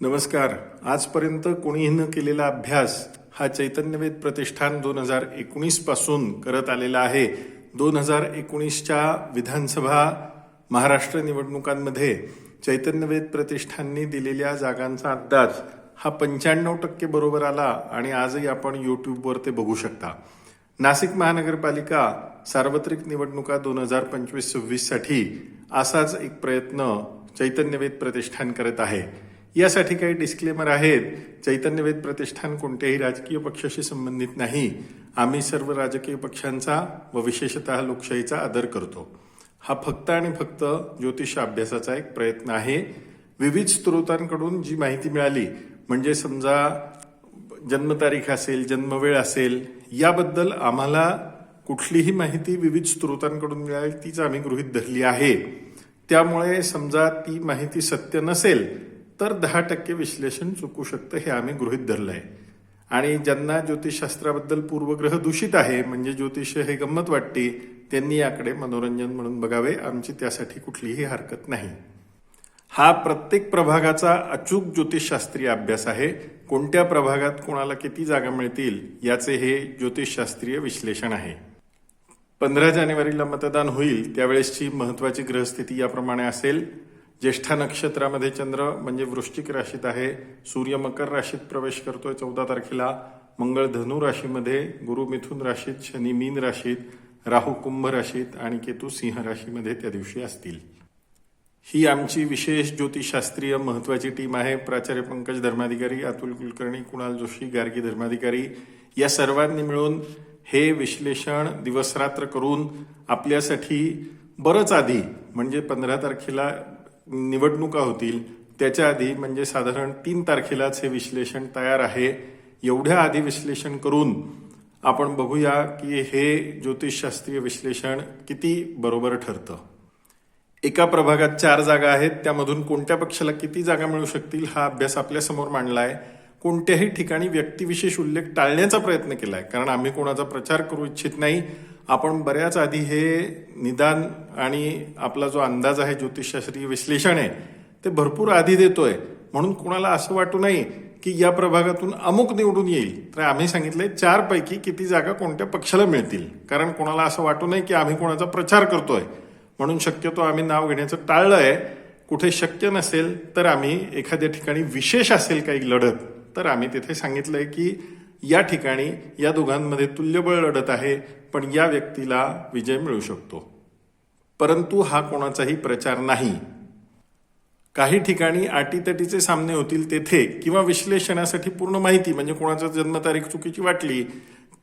नमस्कार. आजपर्यंत कोणीही न केलेला अभ्यास हा चैतन्यवेद प्रतिष्ठान 2019 पासून करत आलेला आहे. 2019च्या विधानसभा महाराष्ट्र निवडणुकांमध्ये चैतन्यवेद प्रतिष्ठानने दिलेल्या जागांचा अंदाज हा 95% बरोबर आला आणि आजही आपण युट्यूबवर ते बघू शकता. नाशिक महानगरपालिका सार्वत्रिक निवडणुका 2025-26 साठी असाच एक प्रयत्न चैतन्यवेद प्रतिष्ठान करत आहे. यासाठी काही डिस्क्लेमर आहेत. चैतन्यवेद प्रतिष्ठान कोणत्याही राजकीय पक्षाशी संबंधित नाही. आम्ही सर्व राजकीय पक्षांचा व विशेषतः लोकशाहीचा आदर करतो. हा फक्त आणि फक्त ज्योतिष अभ्यासाचा एक प्रयत्न आहे. विविध स्रोतांकडून जी माहिती मिळाली, म्हणजे समजा जन्मतारीख असेल, जन्मवेळ असेल, याबद्दल आम्हाला कुठलीही माहिती विविध स्रोतांकडून मिळाली तीच आम्ही गृहीत धरली आहे. त्यामुळे समजा ती माहिती सत्य नसेल तर 10% विश्लेषण चुकू शकतं हे आम्ही गृहीत धरलंय. आणि ज्यांना ज्योतिषशास्त्राबद्दल पूर्वग्रह दूषित आहे, म्हणजे ज्योतिष हे गंमत वाटते, त्यांनी याकडे मनोरंजन म्हणून बघावे. आमची त्यासाठी कुठलीही हरकत नाही. हा प्रत्येक प्रभागाचा अचूक ज्योतिषशास्त्रीय अभ्यास आहे. कोणत्या प्रभागात कोणाला किती जागा मिळतील याचे हे ज्योतिषशास्त्रीय विश्लेषण आहे. 15 जानेवारीला मतदान होईल. त्यावेळेसची महत्वाची ग्रहस्थिती याप्रमाणे असेल. ज्येष्ठा नक्षत्रामध्ये चंद्र म्हणजे वृश्चिक राशीत आहे. सूर्य मकर राशीत प्रवेश करतोय 14 तारखेला. मंगळ धनु राशीमध्ये, गुरु मिथुन राशीत, शनी मीन राशीत, राहू कुंभ राशीत आणि केतू सिंह राशीमध्ये त्या दिवशी असतील. ही आमची विशेष ज्योतिषशास्त्रीय महत्वाची टीम आहे. प्राचार्य पंकज धर्माधिकारी, अतुल कुलकर्णी, कुणाल जोशी, गार्गी धर्माधिकारी या सर्वांनी मिळून हे विश्लेषण दिवसरात्र करून आपल्यासाठी बरंच आधी, म्हणजे 15 तारखेला निवडणुका होतील त्याच्या आधी, म्हणजे साधारण 3 तारखेलाच हे विश्लेषण तयार आहे. एवढ्या आधी विश्लेषण करून आपण बघूया की हे ज्योतिषशास्त्रीय विश्लेषण किती बरोबर ठरतं. एका प्रभागात 4 जागा आहेत. त्यामधून कोणत्या पक्षाला किती जागा मिळू शकतील हा अभ्यास आपल्या समोर मांडलाय. कोणत्याही ठिकाणी व्यक्तिविशेष उल्लेख टाळण्याचा प्रयत्न केलाय, कारण आम्ही कोणाचा प्रचार करू इच्छित नाही. आपण बऱ्याच आधी हे निदान आणि आपला जो अंदाज आहे ज्योतिषशास्त्रीय विश्लेषण आहे ते भरपूर आधी देतोय, म्हणून कोणाला असं वाटू नये की या प्रभागातून अमुक निवडून येईल. तर आम्ही सांगितलंय 4 पैकी किती जागा कोणत्या पक्षाला मिळतील, कारण कोणाला असं वाटू नये की आम्ही कोणाचा प्रचार करतोय. म्हणून शक्यतो आम्ही नाव घेण्याचं टाळलंय. कुठे शक्य नसेल तर आम्ही एखाद्या ठिकाणी विशेष असेल काही लढत तर आम्ही तिथे सांगितलंय की या ठिकाणी या दोघांमध्ये तुल्यबळ लढत आहे, पण या व्यक्तीला विजय मिळू शकतो. परंतु हा कोणाचाही प्रचार नाही. काही ठिकाणी अटीतटीचे सामने होतील तेथे, किंवा विश्लेषणासाठी पूर्ण माहिती, म्हणजे कोणाचा जन्मतारीख चुकीची वाटली,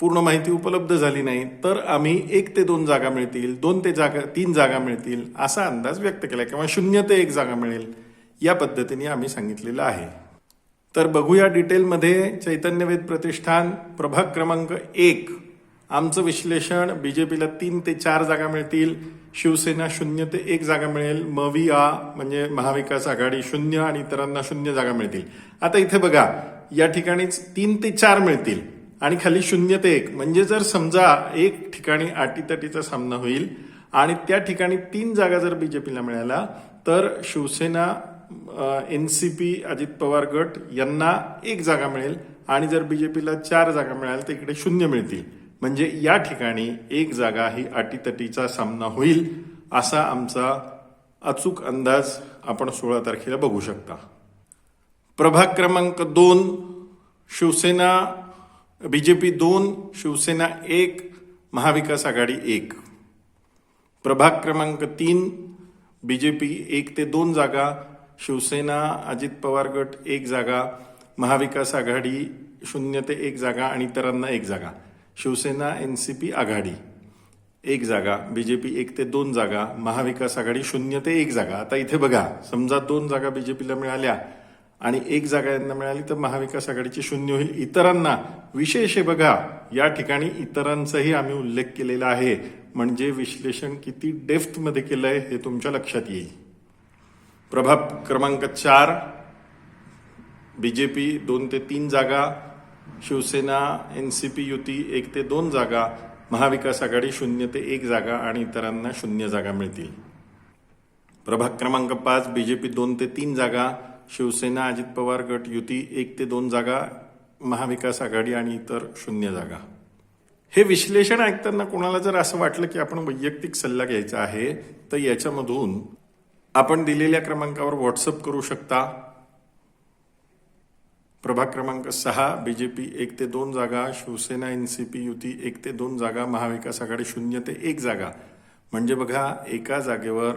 पूर्ण माहिती उपलब्ध झाली नाही, तर आम्ही 1 ते 2 जागा मिळतील, 2 ते 3 जागा मिळतील असा अंदाज व्यक्त केला, किंवा 0 ते 1 जागा मिळेल या पद्धतीने आम्ही सांगितलेलं आहे. तर बघूया डिटेलमध्ये. चैतन्यवेद प्रतिष्ठान प्रभाग क्रमांक 1, आमचं विश्लेषण बीजेपीला 3 ते 4 जागा मिळतील, शिवसेना 0 ते 1 जागा मिळेल, मविआ म्हणजे महाविकास आघाडी 0 आणि इतरांना 0 जागा मिळतील. आता इथे बघा, या ठिकाणीच 3 ते 4 मिळतील आणि खाली 0 ते 1, म्हणजे जर समजा एक ठिकाणी अटीतटीचा सामना होईल आणि त्या ठिकाणी 3 जागा जर बीजेपीला मिळाल्या तर शिवसेना, एनसीपी, अजित पवार गट यांना 1 जागा मिळेल, आणि जर बीजेपीला 4 जागा मिळाल्या तर इकडे 0 मिळतील. म्हणजे या ठिकाणी 1 जागा ही अटीतटीचा सामना होईल असा आमचा अचूक अंदाज आपण 16 तारखेला बघू शकता. प्रभाग क्रमांक 2, शिवसेना बीजेपी 2, शिवसेना 1, महाविकास आघाडी 1. प्रभाग क्रमांक 3, बीजेपी 1 ते 2 जागा, शिवसेना, अजित पवार गट 1 जागा, महाविकास आघाडी 0 ते 1 जागा आणि इतरांना 1 जागा, शिवसेना, एनसीपी आघाडी 1 जागा, बीजेपी 1 ते 2 जागा, महाविकास आघाडी 0 ते 1 जागा. आता इथे बघा, समजा 2 जागा बीजेपीला मिळाल्या आणि 1 जागा यांना मिळाली तर महाविकास आघाडीची 0 होईल. इतरांना विशेष आहे बघा, या ठिकाणी इतरांचाही आम्ही उल्लेख केलेला आहे, म्हणजे विश्लेषण किती डेप्थ मध्ये केलंय हे तुमच्या लक्षात येईल. प्रभाग क्रमांक 4, बीजेपी 2 ते 3 जागा, शिवसेना, एनसीपी युती 1 ते 2 जागा, महाविकास आघाडी 0 ते 1 जागा आणि इतरांना 0 जागा मिळतील. प्रभाग क्रमांक 5, बीजेपी 2 ते 3 जागा, शिवसेना अजित पवार गट युती 1 ते 2 जागा, महाविकास आघाडी आणि इतर 0 जागा. हे विश्लेषण ऐकताना कोणाला जर असं वाटलं की आपण वैयक्तिक सल्ला घ्यायचा आहे, तर याच्यामधून आपण दिलेल्या क्रमांकावर व्हॉट्सअप करू शकता. प्रभाग क्रमांक 6 बीजेपी 1 ते 2 जागा, शिवसेना एनसीपी युती 1 ते 2 जागा, महाविकास आघाडी 0 ते 1 जागा. म्हणजे बघा, एका जागेवर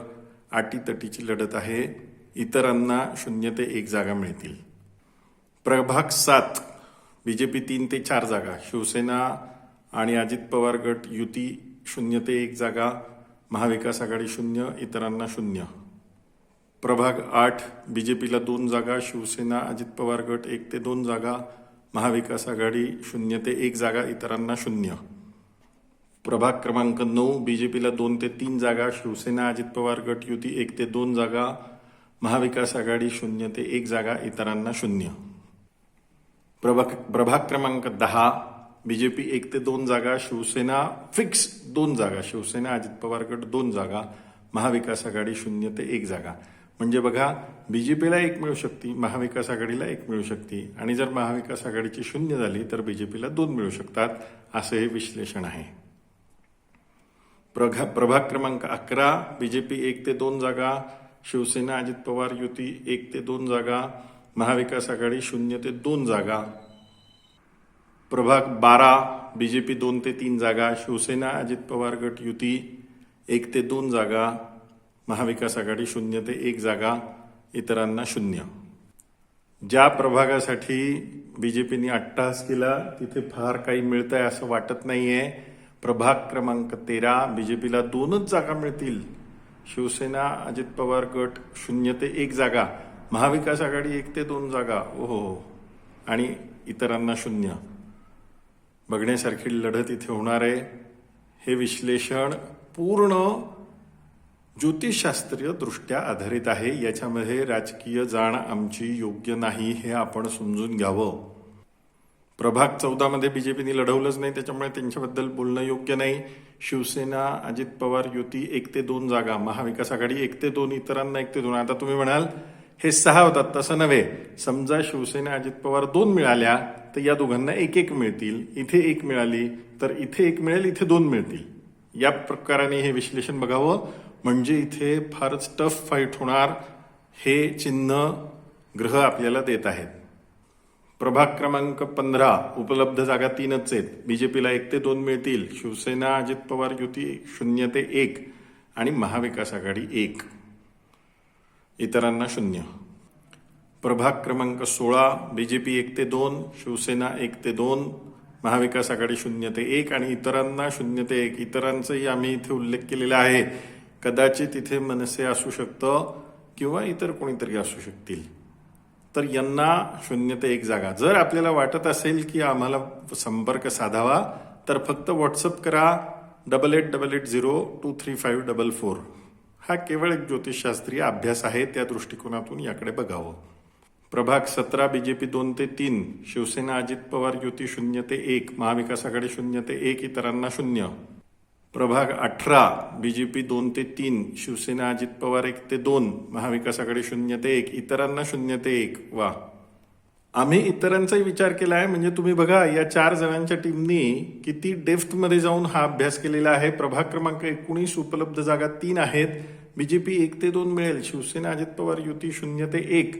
आटीतटीची लढत आहे. इतरांना 0 ते 1 जागा मिळतील. प्रभाग 7 बीजेपी 3 ते 4 जागा, शिवसेना आणि अजित पवार गट युती 0 ते 1 जागा, महाविकास आघाडी 0, इतरांना 0. प्रभाग 8 बीजेपीला 2 जागा, शिवसेना अजित पवार गट 1 ते 2 जागा, महाविकास आघाडी 0 ते 1 जागा, इतरांना 0. प्रभाग क्रमांक 9 बीजेपीला 2 ते 3 जागा, शिवसेना अजित पवार गट युती 1 ते 2 जागा, महाविकास आघाडी 0 ते 1 जागा, इतरांना 0. प्रभाग क्रमांक 10 बीजेपी 1 ते 2 जागा, शिवसेना फिक्स 2 जागा, शिवसेना अजित पवार गट 2 जागा, महाविकास आघाडी 0 ते 1 जागा. म्हणजे बघा, बीजेपीला 1 मिळू शकते, महाविकास आघाडीला 1 मिळू शकते, आणि जर महाविकास आघाडीची 0 झाली तर बीजेपीला 2 मिळू शकतात. असं हे विश्लेषण आहे. प्रभाग क्रमांक 11 बीजेपी 1 ते 2 जागा, शिवसेना अजित पवार युती 1 ते 2 जागा, महाविकास आघाडी 0 ते 2 जागा. प्रभाग 12 बीजेपी 2 ते 3 जागा, शिवसेना अजित पवार गट युती 1 ते 2 जागा, महाविकास आघाडी 0 ते 1 जागा, इतरांना 0. ज्या प्रभागासाठी बीजेपीने अट्टहास केला तिथे फार काही मिळतंय असं वाटत नाहीये. प्रभाग क्रमांक 13 बीजेपीला 2च जागा मिळतील, शिवसेना अजित पवार गट 0 ते 1 जागा, महाविकास आघाडी 1 ते 2 जागा, ओहो, आणि इतरांना 0. बघण्यासारखी लढत इथे होणार आहे. हे विश्लेषण पूर्ण ज्योतिषशास्त्रीय दृष्ट्या आधारित आहे. याच्यामध्ये राजकीय जाण आमची योग्य नाही, हे आपण समजून घ्यावं. प्रभाग 14 मध्ये बीजेपीने लढवलंच नाही, त्याच्यामुळे त्यांच्याबद्दल बोलणं योग्य नाही. शिवसेना अजित पवार युती 1 ते 2 जागा, महाविकास आघाडी 1 ते 2, इतरांना 1 ते 2. आता तुम्ही म्हणाल हे 6 होतात, तसं नव्हे. समजा शिवसेना अजित पवार 2 मिळाल्या तर या दोघांना 1-1 मिळतील. इथे 1 मिळाली तर इथे 1 मिळेल, इथे 2 मिळतील. या प्रकाराने हे विश्लेषण बघावं. म्हणजे इथे फारच टफ फाईट होणार, हे चिन्ह ग्रह आपल्याला देत आहेत. प्रभाग क्रमांक 15 उपलब्ध जागा 3च आहेत. बीजेपीला 1 ते 2 मिळतील, शिवसेना अजित पवार युती 0 ते 1 आणि महाविकास आघाडी 1, इतरांना 0. प्रभाग क्रमांक 16 बीजेपी 1 ते 2, शिवसेना 1 ते 2, महाविकास आघाडी 0 ते 1 आणि इतरांना 0 ते 1. इतरांचाही आम्ही इथे उल्लेख केलेला आहे. कदाचित इथे मनसे असू शकतं किंवा इतर कोणीतरी असू शकतील. तर यांना 0 ते 1 जागा. जर आपल्याला वाटत असेल की आम्हाला संपर्क साधावा तर फक्त व्हॉट्सअप करा 8888023544. हा केवळ एक ज्योतिषशास्त्रीय अभ्यास आहे, त्या दृष्टिकोनातून याकडे बघावं. प्रभाग 17 बीजेपी 2 ते 3, शिवसेना अजित पवार युती 0 ते 1, महाविकास आघाडी 0 ते 1, इतरांना 0. प्रभाग 18 बीजेपी 2 ते 3, शिवसेना अजित पवार 1 ते 2, महाविकास आघाडी 0 ते 1, इतरांना 0 ते 1. वा, आम्ही इतरांचाही विचार केला आहे. म्हणजे तुम्ही बघा, या 4 जणांच्या टीमनी किती डेप्थमध्ये जाऊन हा अभ्यास केलेला आहे. प्रभाग क्रमांक 19 उपलब्ध जागा 3 आहेत. बीजेपी 1 ते 2 मिळेल, शिवसेना अजित पवार युती 0 ते 1,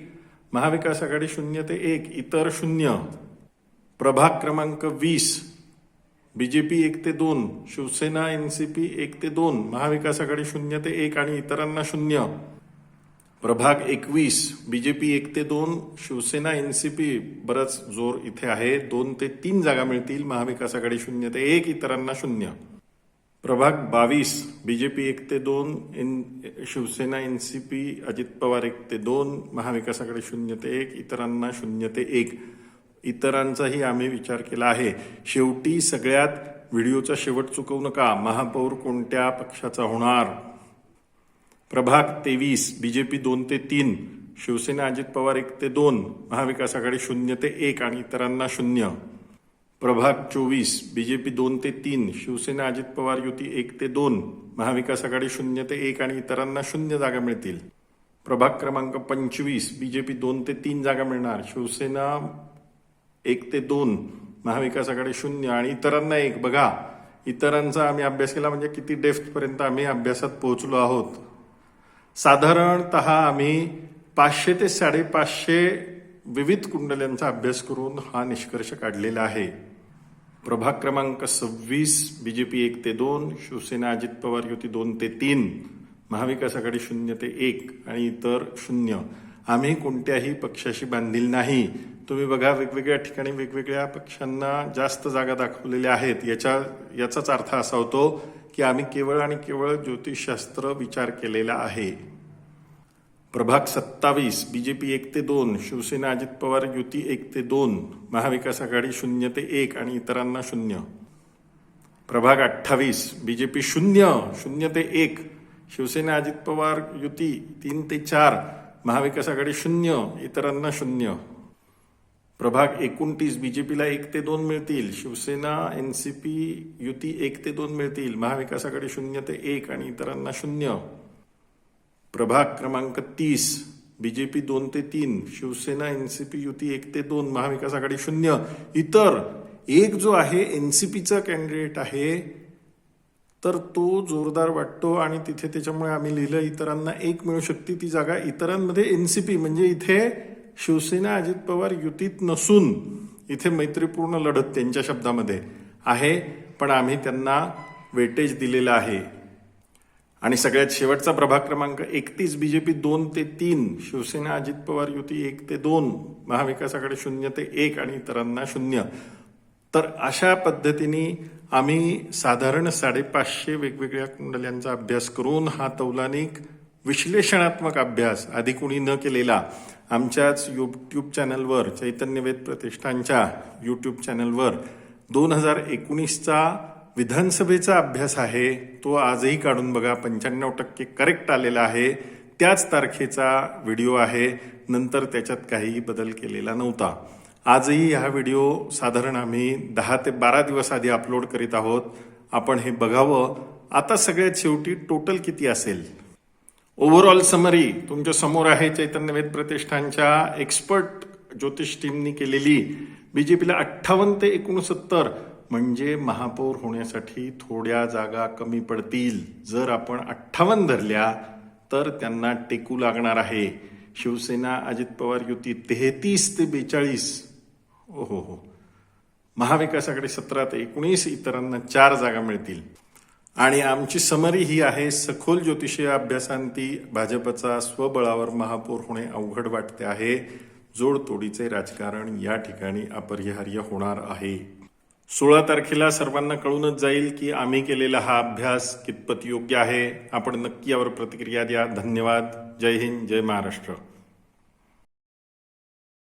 महाविकास आघाडी 0 ते 1, इतर 0. प्रभाग क्रमांक 20 बीजेपी 1 ते 2, शिवसेना एनसीपी 1 ते 2, महाविकास आघाडी 0 ते 1 आणि इतरांना 0. प्रभाग 21 बीजेपी 1 ते 2, शिवसेना एनसीपी, बराच जोर इथे आहे, 2 ते 3 जागा मिळतील, महाविकास आघाडी 0 ते 1, इतरांना 0. प्रभाग 22 बीजेपी 1 ते 2, शिवसेना एनसीपी अजित पवार 1 ते 2, महाविकास आघाडी 0 ते 1, इतरांना 0 ते 1. इतरांचाही आम्ही विचार केला आहे. शेवटी सगळ्यात व्हिडिओचा शेवट चुकवू नका. महापौर कोणत्या पक्षाचा होणार? प्रभाग 23 बीजेपी 2 ते 3, शिवसेना अजित पवार 1 ते 2, महाविकास आघाडी 0 ते 1 आणि इतरांना 0. प्रभाग 24 बीजेपी 2 ते 3, शिवसेना अजित पवार युती 1 ते 2, महाविकास आघाडी 0 ते 1 आणि इतरांना 0 जागा मिळतील. प्रभाग क्रमांक 25 बीजेपी 2 ते 3 जागा मिळणार, शिवसेना 1 ते 2, महाविकास आघाडी 0 आणि इतरांना 1. बघा, इतरांचा आम्ही अभ्यास केला म्हणजे किती डेप्थ पर्यंत आम्ही अभ्यासात पोहोचलो आहोत. साधारणतः आम्ही 500 ते 550 विविध कुंडल्यांचा अभ्यास करून हा निष्कर्ष काढलेला आहे. प्रभाग क्रमांक 26 बीजेपी 1 ते 2, शिवसेना अजित पवार युती 2 ते 3, महाविकास आघाडी 0 ते 1 आणि इतर 0. आम्ही कोणत्याही पक्षाशी बांधील नाही. तुम्ही बघा, वेगवेगळ्या ठिकाणी वेगवेगळ्या पक्षांना जास्त जागा दाखवलेल्या आहेत. याचाच अर्थ असा होतो की आम्ही केवळ आणि केवळ ज्योतिषशास्त्र विचार केलेला आहे. प्रभाग 27 बीजेपी 1 ते 2, शिवसेना अजित पवार युती 1 ते 2, महाविकास आघाडी 0 ते 1 आणि इतरांना 0. प्रभाग 28 बीजेपी 0 ते 1, शिवसेना अजित पवार युती 3 ते 4, महाविकास आघाडी 0, इतरांना 0. प्रभाग 29 बीजेपीला 1 ते 2 मिळतील, शिवसेना एनसीपी युती 1 ते 2 मिळतील, महाविकास आघाडी 0 ते 1 आणि इतरांना 0. प्रभाग क्रमांक 30 बीजेपी 2 ते 3, शिवसेना एनसीपी युती 1 ते 2, महाविकास आघाडी 0, इतर 1 जो आहे एनसीपीचा कॅन्डिडेट आहे, तर तो जोरदार वाटतो आणि तिथे त्याच्यामुळे आम्ही लिहिलं इतरांना 1 मिळू शकते. ती जागा इतरांमध्ये एनसीपी म्हणजे इथे शिवसेना अजित पवार युतीत नसून इथे मैत्रीपूर्ण लढत त्यांच्या शब्दामध्ये आहे, पण आम्ही त्यांना वेटेज दिलेलं आहे. आणि सगळ्यात शेवटचा प्रभाग क्रमांक 31 बीजेपी 2 ते 3, शिवसेना अजित पवार युती 1 ते 2, महाविकास आघाडी 0 ते 1 आणि इतरांना 0. तर अशा पद्धतीने आम्ही साधारण 550 वेगवेगळ्या कुंडल्यांचा अभ्यास करून हा तौलानिक विश्लेषणात्मक अभ्यास आधी कुणी न केलेला आमच्याच यूट्यूब चॅनलवर, चैतन्यवेद प्रतिष्ठानच्या यूट्यूब चॅनलवर 2019चा विधानसभेचा अभ्यास आहे, तो आजही काढून बघा. 95% करेक्ट आलेला आहे. त्याच तारखेचा व्हिडिओ आहे, नंतर त्याच्यात काहीही बदल केलेला नव्हता. आजही हा व्हिडिओ साधारण आम्ही 10 ते 12 दिवस आधी अपलोड करीत आहोत. आपण हे बघावं. आता सगळ्यात शेवटी टोटल किती असेल. ओव्हरऑल समरी तुमच्या समोर आहे. चैतन्यवेद प्रतिष्ठानच्या एक्सपर्ट ज्योतिष टीमनी केलेली. बीजेपीला 58 ते 69 म्हणजे महापौर होण्यासाठी थोड्या जागा कमी पडतील. जर आपण 58 धरल्या तर त्यांना टेकू लागणार आहे. शिवसेना अजित पवार युती 33 ते 42, ओहो, महाविकास आघाडी 17 ते 19, इतरांना 4 जागा मिळतील. आणि आमची समरी ही आहे. सखोल ज्योतिषीय अभ्यासांती भाजपचा स्वबळावर महापौर होणे अवघड वाटते आहे. जोडतोडीचे राजकारण या ठिकाणी अपरिहार्य होणार आहे. 16 तारखेला सर्वांना कळूनच जाईल की आम्ही केलेला हा अभ्यास कितपत योग्य आहे. आपण नक्की यावर प्रतिक्रिया द्या. धन्यवाद. जय हिंद, जय महाराष्ट्र.